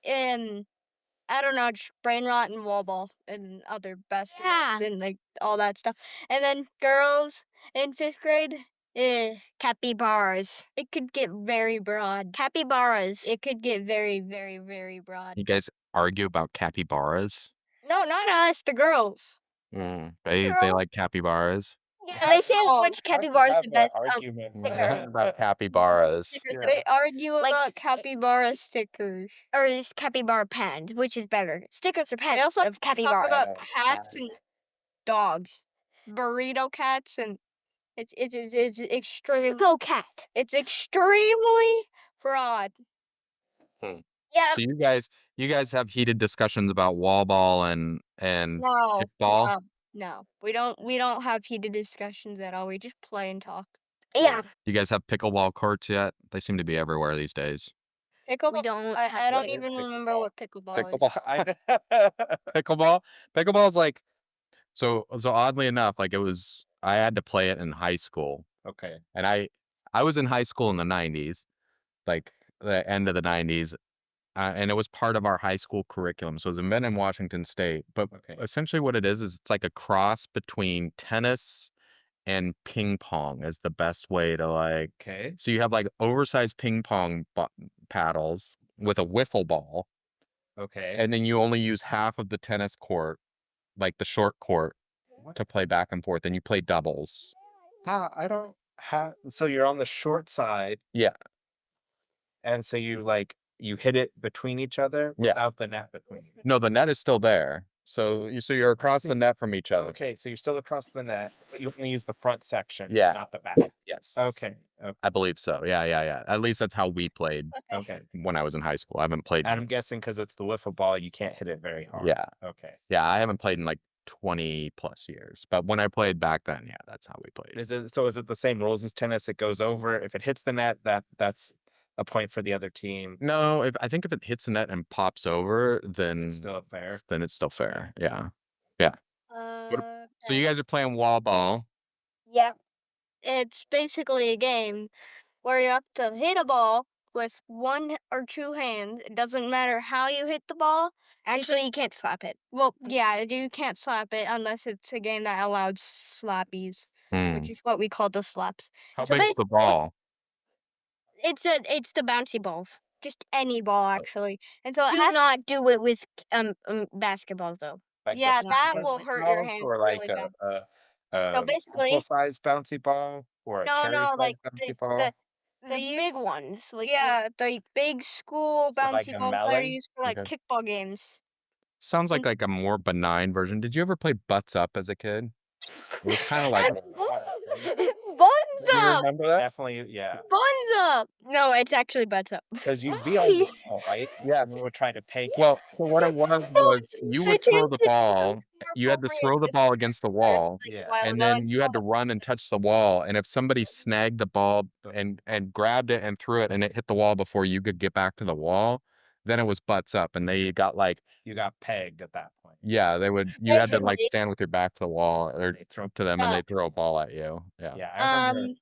I don't know, just brain rot and wall ball and other basketballs Yeah. and like all that stuff. And then girls in 5th grade, Capybaras. it could get very broad. Capybaras. It could get very, very, very broad. You guys argue about capybaras? No, not us, the girls. They like capybaras. Yeah, they say Oh, which capybara is the best. Argument. About capybaras. Stickers They argue Like- about capybara stickers. or is capybara pens? Which is better? Stickers or pens They also of talk capybara? about Yeah. cats and dogs, burrito cats, and it's extreme. Go cat. It's extremely broad. Yeah. So you guys have heated discussions about wall ball and No, kickball? no, we don't have heated discussions at all. We just play and talk. Yeah. You guys have pickleball courts yet? They seem to be everywhere these days. Pickleball. We don't. I have don't one. even remember what pickleball is. Pickleball is like so oddly enough, like I had to play it in high school. Okay. And I was in high school in the 90s, like the end of the 90s, and it was part of our high school curriculum. So it was invented in Washington State. But Okay. essentially what it is it's like a cross between tennis and ping pong is the best way to like. Okay. So you have like oversized ping pong paddles with a wiffle ball, Okay. and then you only use half of the tennis court, like the short court, to play back and forth, and you play doubles. I don't have. So you're on the short side. Yeah. And so you hit it between each other Yeah. without the net between you. No, the net is still there. So you're across the net from each other. Okay, so you're still across the net, but you only use the front section, Yeah. not the back. Yes. Okay. I believe so. Yeah. At least that's how we played Okay. when I was in high school. I haven't played. And I'm guessing because it's the wiffle ball, you can't hit it very hard. Yeah. Okay. Yeah, I haven't played in like 20 plus years. But when I played back then, yeah, that's how we played. Is it the same rules as tennis? It goes over. If it hits the net, that's a point for the other team. No, I think if it hits the net and pops over, then It's still fair. Then it's still fair. Yeah. So you guys are playing wall ball. Yeah. It's basically a game where you have to hit a ball with one or two hands. It doesn't matter how you hit the ball. Actually, you can't slap it. Well, yeah, you can't slap it unless it's a game that allows slappies, which is what we call the slaps. How So big's the basically, ball? It's the bouncy balls. just any ball actually. And so it Do has not do it with basketballs though. Like yeah, the that smaller will hurt your balls, hands or really like bad. So a basically, full-size bouncy ball, or a no, cherry-size like bouncy ball, The the big ones, like yeah, the big school or like bouncy a balls that are melon. used for like Okay. kickball games. Sounds And like a more benign version. Did you ever play Butts Up as a kid? It was kind of like buns Do you up, remember that? Definitely, yeah. buns up. no, it's actually butts up. Because you'd be on the ball, right? Yeah. And we would try to pay Well, catch. so what it No, was you they would throw changed the it to something ball. more You had to appropriate throw the this ball year, against the like wall, a Yeah. while and ago. then you had to run and touch the wall. And if somebody snagged the ball and grabbed it and threw it, and it hit the wall before you could get back to the wall, then it was Butts Up, and they got like You got pegged at that point. yeah, they would. You had to like Basically, stand with your back to the wall or They throw. up to them, and uh, they throw a ball at you. Yeah, Yeah, I remember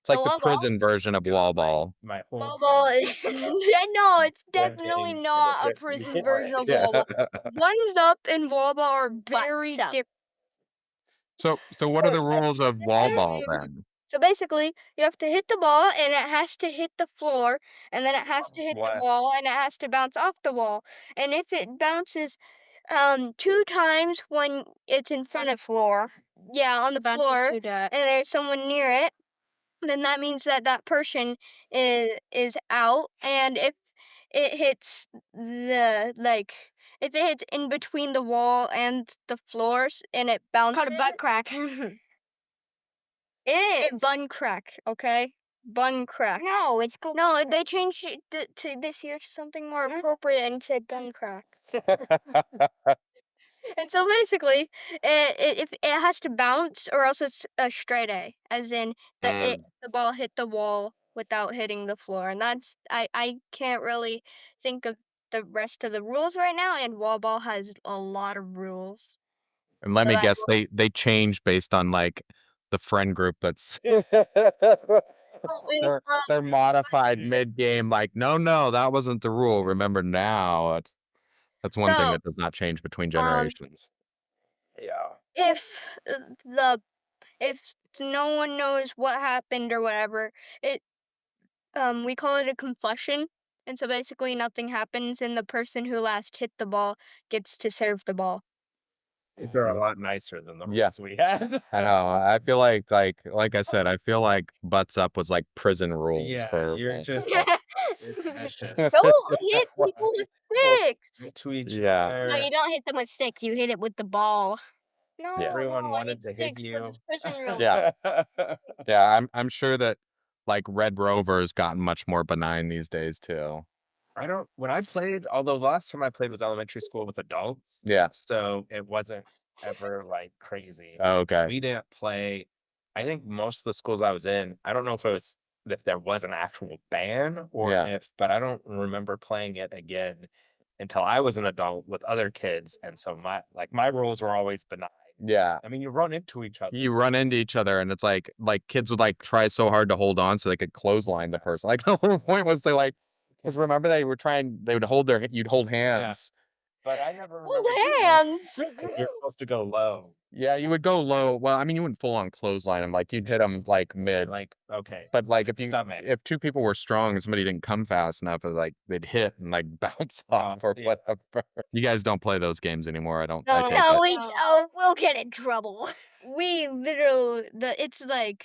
it's the like the wall ball. prison version of wall ball. my whole Wall ball is no, it's one definitely day not a trip prison before version it. of Yeah. wall ball. Buns up and wall ball are very Butts up. different. So what are the rules of wall ball then? So basically, you have to hit the ball and it has to hit the floor, and then it has to hit the What? wall and it has to bounce off the wall. And if it bounces two times when it's in front of floor. yeah, on the Bounces floor to the and there's someone near it, then that means that that person is out. And if it hits the like if it hits in between the wall and the floors and it bounces, called a butt crack. it bun crack, okay? Bun crack. No, it's called. No, they changed it to this year to something more appropriate and said bun crack. And so basically, if it has to bounce or else it's a straight A, as in the ball hit the wall without hitting the floor. And that's I can't really think of the rest of the rules right now. And wall ball has a lot of rules. And let But me I guess, will. they change based on like the friend group that's they're modified mid game. Like, no, that wasn't the rule. Remember now, that's one thing So that does not change between um, generations. Yeah. if if no one knows what happened or whatever, it we call it a confession. And so basically nothing happens and the person who last hit the ball gets to serve the ball. These are a lot nicer than the Yeah. rules we had. I know. I feel like I said, I feel like Butts Up was like prison rules Yeah, for you're just Don't vicious. hit people with sticks. To each Yeah. No, other. you don't hit them with sticks. You hit it with the ball. No, Yeah. Everyone I wanted need to hit sticks because you. it's prison rules. Yeah. Yeah, I'm sure that like Red Rover has gotten much more benign these days too. I don't. When I played, although the last time I played was elementary school with adults, Yeah. so it wasn't ever like crazy. Oh, okay. We didn't play. I think most of the schools I was in, I don't know if it was if there was an actual ban or Yeah. if, but I don't remember playing it again until I was an adult with other kids, and so my rules were always benign. Yeah. I mean, you run into each other. You run into each other and it's like kids would like try so hard to hold on so they could clothesline the person. Like the whole point was to like because remember they would hold you'd hold hands. But I never Hold remember doing hands. that. You're supposed to go low. Yeah, you would go low. Well, I mean you wouldn't full on clothesline them, like you'd hit them like mid. Like, okay. But like Stomach. if two people were strong and somebody didn't come fast enough, it, like they'd hit and like bounce off or yeah. whatever. You guys don't play those games anymore. I No, take No, it. we'll get in trouble. We literally it's like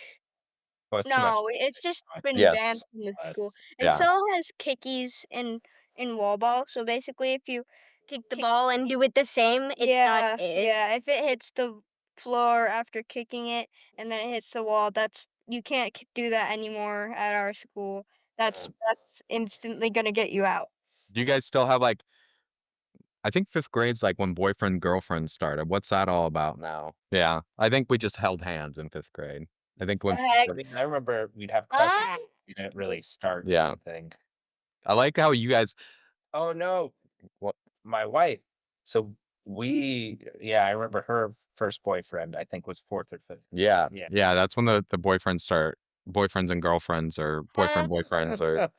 Oh, it's too much. no, it's just been Yes. banned from the school. Us. And Yeah. so has kickies in wall ball. So basically if you Kick the ball and do it the same. It's yeah, not it. yeah, if it hits the floor after kicking it and then it hits the wall, that's you can't do that anymore at our school. That's instantly gonna get you out. Do you guys still have like I think 5th grade's like when boyfriend girlfriend started. What's that all about now? Yeah. I think we just held hands in 5th grade. I think when Heck, I mean, I remember we'd have crushes. ah, We didn't really start Yeah. anything. I like how you guys Oh no, what my wife. So I remember her first boyfriend. I think was fourth or fifth. yeah. Yeah. Yeah, that's when the boyfriends start boyfriends and girlfriends or boyfriends or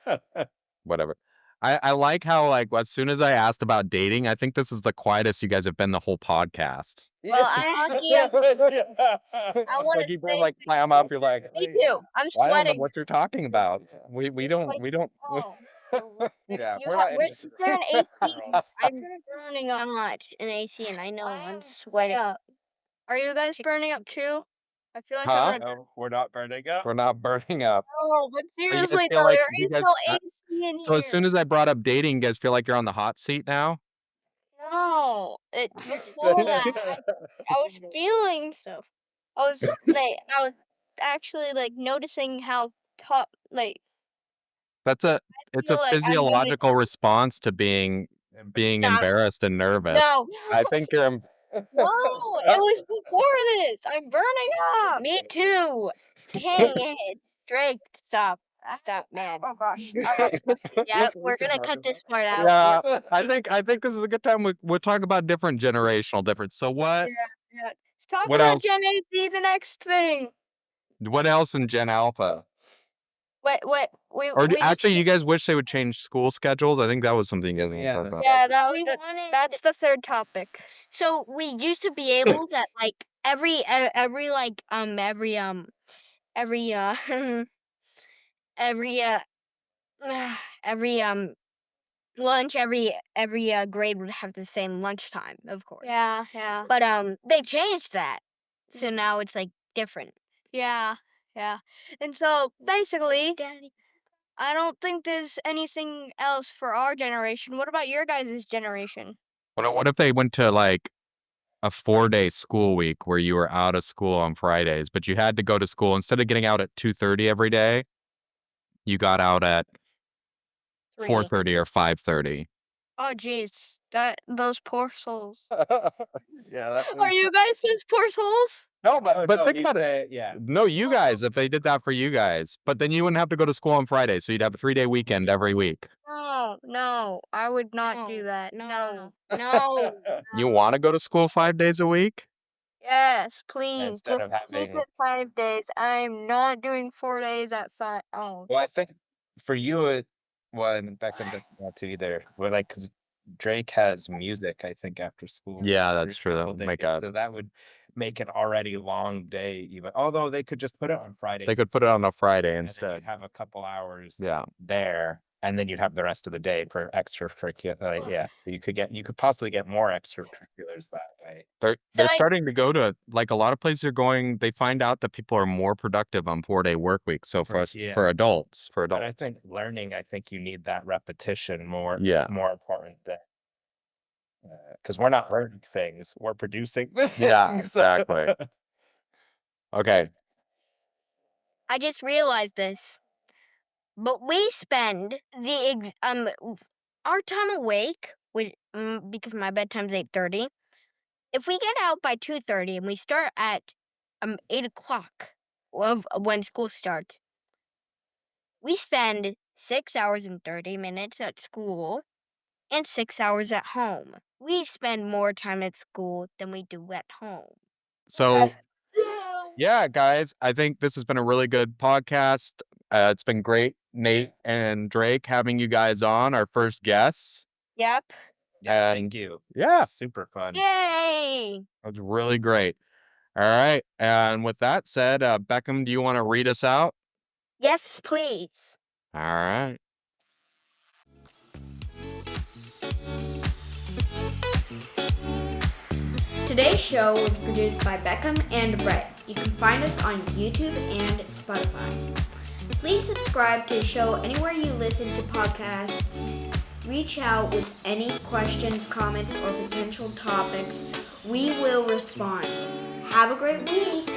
whatever. I like how like as soon as I asked about dating, I think this is the quietest you guys have been the whole podcast. Well, I'm lucky. I want Like to you say like clam up, you're like, Me too. I'm I don't know sweating. what you're talking about. We don't. Oh, Yeah, you we're ha- not we're into there an AC. girls. I'm burning up. I'm not in AC, and I know I I'm am sweating. Are you guys burning up too? I feel like Huh? I'm gonna. No, we're not burning up. We're not burning up. Oh, but But you guys seriously feel though, like there you is guys. no AC in So here. as soon as I brought up dating, you guys feel like you're on the hot seat now. No, before that, I was feeling stuff. I was actually like noticing how That's it's feel a like I'm burning physiological response to being Stop. embarrassed and nervous. No, I think you're. No, it was before this. I'm burning up. me too. Dang it, Drake, stop, man. Oh gosh. Yeah, we're gonna cut this part out. Yeah, I think this is a good time. We'll talk about different generational difference. So Yeah, yeah. Let's talk what about else? Gen Z, the next thing. What else in Gen Alpha? What? Or We just actually, you guys wish they would change school schedules? I think that was something you guys want to Yeah, talk that's- about. yeah, that's the third topic. So we used to be able that like every every every every every lunch every grade would have the same lunchtime, of course. Yeah, yeah. But they changed that, so now it's like different. Yeah, yeah. And so basically, I don't think there's anything else for our generation. What about your guys' generation? What if they went to like a 4-day school week where you were out of school on Fridays, but you had to go to school instead of getting out at 2:30 every day, you got out at 4:30 or 5:30. Oh jeez, those poor souls. Yeah, Are you guys those poor souls? No, but no, think you about it. say- Yeah. No, you guys, if they did that for you guys, but then you wouldn't have to go to school on Friday, so you'd have a 3-day weekend every week. No, I would not do that. No. No. You want to go to school 5 days a week? Yes, please. Instead Just of keep having- it 5 days. I'm not doing 4 days at 5. Oh. Well, I think for you, when Beckham doesn't want to either. Well, like, because Drake has music, I think, after school. Yeah, for that's true. That couple would make days, a So that would make an already long day, even. Although they could just put it on Fridays. they could put it on a Friday and then instead. you'd have a couple hours Yeah. there, and then you'd have the rest of the day for extracurricular. Yeah, so you could possibly get more extracurriculars that way. They're starting to go to like a lot of places are going. They find out that people are more productive on 4-day work weeks. So for Yeah. for adults, But I think learning, I think you need that repetition more. Yeah. More important than. Because we're not learning things, we're producing Yeah, things. exactly. Okay. I just realized this. But we spend our time awake because my bedtime's 8:30. If we get out by 2:30 and we start at 8 o'clock of when school starts, we spend 6 hours and 30 minutes at school and 6 hours at home. We spend more time at school than we do at home. So yeah, guys, I think this has been a really good podcast. It's been great, Nate and Drake, having you guys on, our first guests. Yep. Yeah, And- thank you. Yeah, Super fun. Yay! that was really great. All right. And with that said, Beckham, do you want to read us out? Yes, please. All right. Today's show was produced by Beckham and Brett. You can find us on YouTube and Spotify. Please subscribe to the show anywhere you listen to podcasts. Reach out with any questions, comments, or potential topics. We will respond. Have a great week.